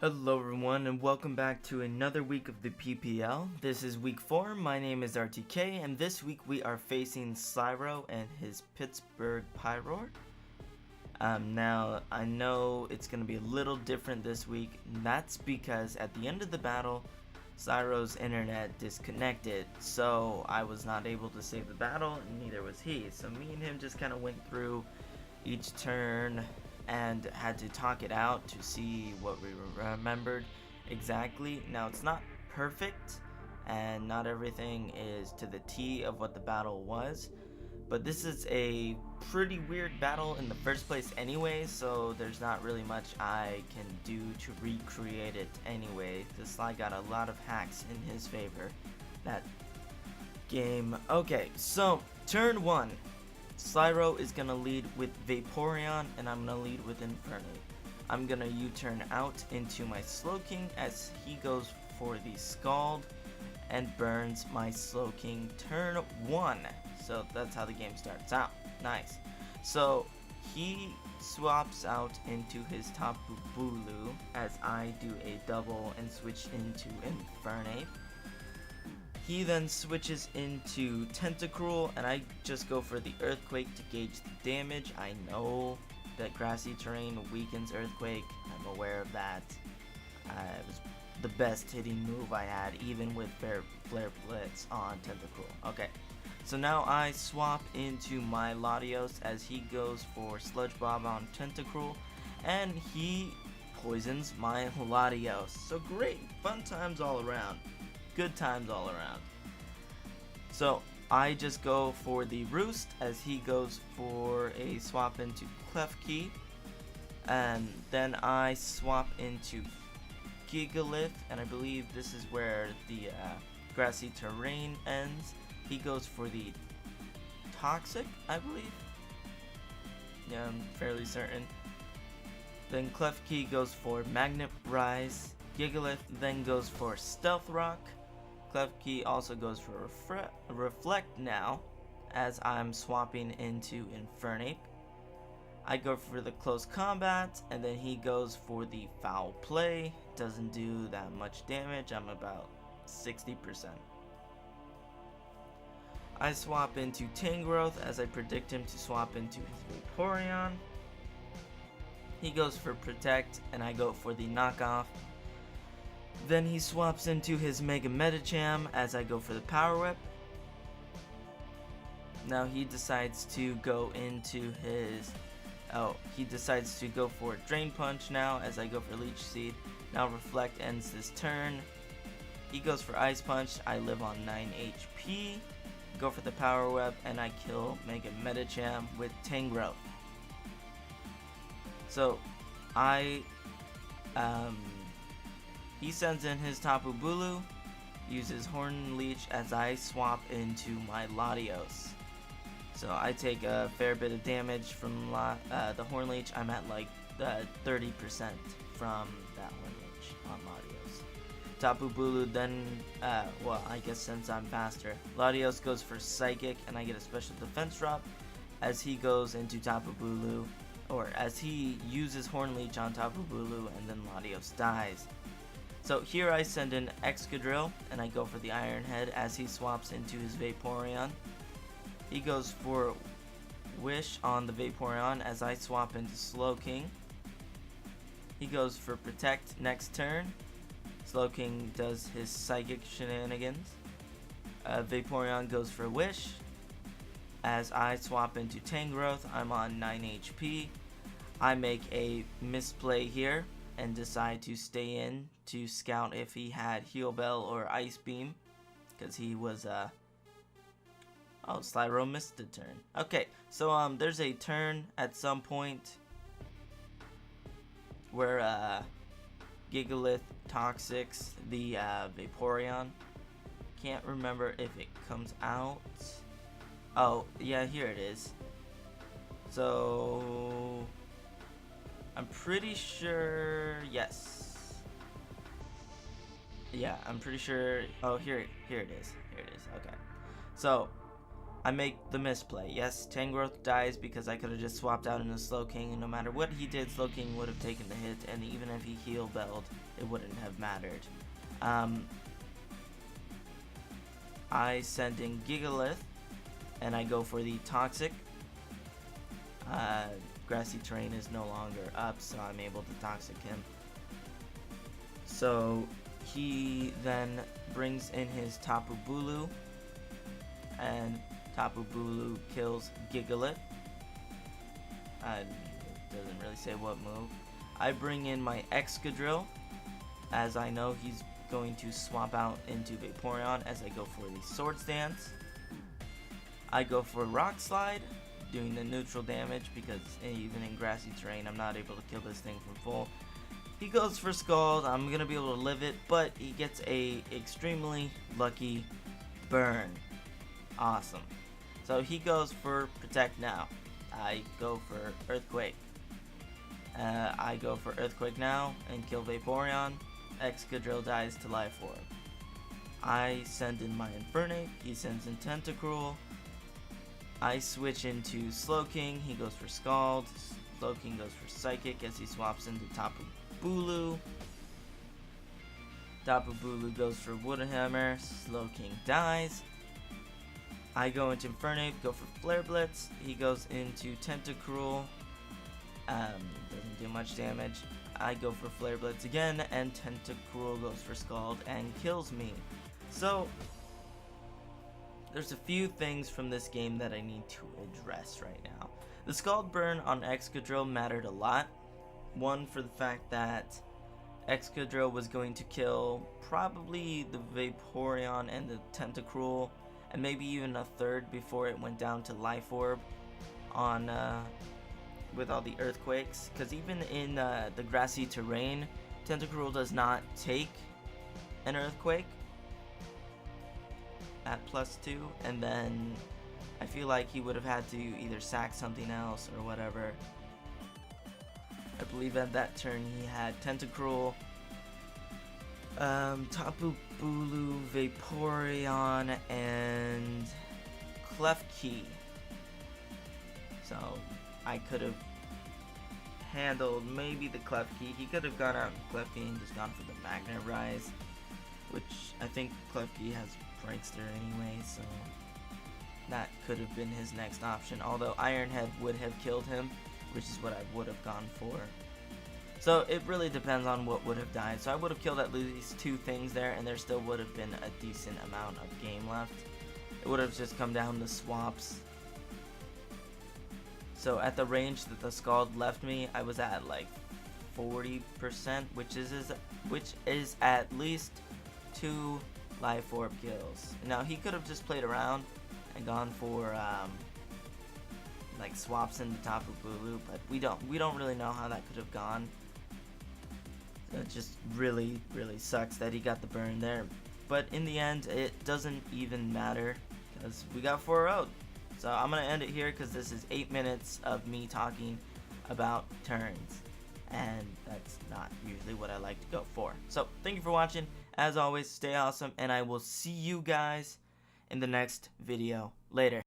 Hello everyone and welcome back to another week of the PPL. This is week 4, my name is RTK, and this week we are facing Cyro and his Pittsburgh Pyroar. Now, I know it's going to be a little different this week, and that's because at the end of the battle, Cyro's internet disconnected, so I was not able to save the battle, and neither was he. So me and him just kind of went through each turn and had to talk it out to see what we remembered exactly. Now, it's not perfect, and not everything is to the T of what the battle was, but this is a pretty weird battle in the first place anyway, so there's not really much I can do to recreate it anyway. This slide got a lot of hacks in his favor that game. Okay, so turn 1. Cyro is going to lead with Vaporeon, and I'm going to lead with Infernape. I'm going to U-turn out into my Slowking as he goes for the Scald and burns my Slowking turn 1. So that's how the game starts out. Nice. So he swaps out into his Tapu Bulu as I do a double and switch into Infernape. He then switches into Tentacruel, and I just go for the Earthquake to gauge the damage. I know that grassy terrain weakens Earthquake. I'm aware of that. It was the best hitting move I had, even with Flare Blitz on Tentacruel. Okay, so now I swap into my Latios as he goes for Sludge Bomb on Tentacruel, and he poisons my Latios. So great, fun times all around. Good times all around. So I just go for the Roost as he goes for a swap into Klefki, and then I swap into Gigalith, and I believe this is where the grassy terrain ends. He goes for the Toxic, I believe. Yeah, I'm fairly certain. Then Klefki goes for Magnet Rise. Gigalith then goes for Stealth Rock. Klefki also goes for Reflect now, as I'm swapping into Infernape. I go for the Close Combat, and then he goes for the Foul Play. Doesn't do that much damage, I'm about 60%. I swap into Tangrowth as I predict him to swap into his Vaporeon. He goes for Protect, and I go for the Knockoff. Then he swaps into his Mega Medicham as I go for the Power Whip. Now he decides to go into his... he decides to go for Drain Punch now as I go for Leech Seed. Now Reflect ends this turn. He goes for Ice Punch. I live on 9 HP. Go for the Power Whip, and I kill Mega Medicham with Tangrowth. So he sends in his Tapu Bulu, uses Horn Leech as I swap into my Latios. So I take a fair bit of damage from the Horn Leech. I'm at like 30% from that Horn Leech on Latios. Tapu Bulu then, well, I guess since I'm faster, Latios goes for Psychic, and I get a special defense drop as he goes into Tapu Bulu, or as he uses Horn Leech on Tapu Bulu, and then Latios dies. So here I send in Excadrill, and I go for the Iron Head as he swaps into his Vaporeon. He goes for Wish on the Vaporeon as I swap into Slowking. He goes for Protect next turn. Slowking does his Psychic shenanigans. Vaporeon goes for Wish as I swap into Tangrowth. I'm on 9 HP. I make a misplay here and decide to stay in to scout if he had Heal Bell or Ice Beam, because he was oh, Slyro missed a turn. Okay, so there's a turn at some point where Gigalith Toxics the Vaporeon. Can't remember if it comes out. Oh yeah, here it is. So I'm pretty sure, yes. Yeah, I'm pretty sure. Oh, here it is. Here it is. Okay. So I make the misplay. Yes, Tangrowth dies because I could have just swapped out into Slowking, and no matter what he did, Slowking would have taken the hit, and even if he heal belled, it wouldn't have mattered. I send in Gigalith, and I go for the Toxic. Grassy terrain is no longer up, so I'm able to Toxic him. So he then brings in his Tapu Bulu, and Tapu Bulu kills Gigalith. It doesn't really say what move. I bring in my Excadrill, as I know he's going to swap out into Vaporeon as I go for the Swords Dance. I go for Rock Slide, doing the neutral damage because even in grassy terrain I'm not able to kill this thing from full. He goes for Scald. I'm gonna be able to live it, but he gets a extremely lucky burn. Awesome. So he goes for Protect now. I go for Earthquake. I go for Earthquake now and kill Vaporeon. Excadrill dies to Life Orb. I send in my Infernape. He sends in Tentacruel. I switch into Slowking. He goes for Scald. Slowking goes for Psychic as he swaps into Tapu Bulu. Tapu Bulu goes for Woodhammer. Slowking dies. I go into Infernape, go for Flare Blitz. He goes into Tentacruel. Doesn't do much damage. I go for Flare Blitz again, and Tentacruel goes for Scald and kills me. So there's a few things from this game that I need to address right now. The Scald burn on Excadrill mattered a lot. One, for the fact that Excadrill was going to kill probably the Vaporeon and the Tentacruel, and maybe even a third before it went down to Life Orb on with all the earthquakes. Because even in the grassy terrain, Tentacruel does not take an earthquake at +2, and then I feel like he would have had to either sack something else or whatever. I believe at that turn he had Tentacruel, Tapu Bulu, Vaporeon, and Klefki. So I could have handled maybe the Klefki. He could have gone out Klefki and just gone for the Magnet Rise, which I think Klefki has Prankster anyway, so that could have been his next option. Although Iron Head would have killed him, which is what I would have gone for. So it really depends on what would have died. So I would have killed at least 2 things there, and there still would have been a decent amount of game left. It would have just come down to swaps. So at the range that the Scald left me, I was at like 40%, which is at least 2 Life Orb kills. Now he could have just played around and gone for like swaps into Tapu Bulu, but we don't really know how that could have gone. So it just really sucks that he got the burn there. But in the end, it doesn't even matter because we got 4-0'd. So I'm gonna end it here because this is 8 minutes of me talking about turns, and that's not usually what I like to go for. So thank you for watching. As always, stay awesome, and I will see you guys in the next video. Later.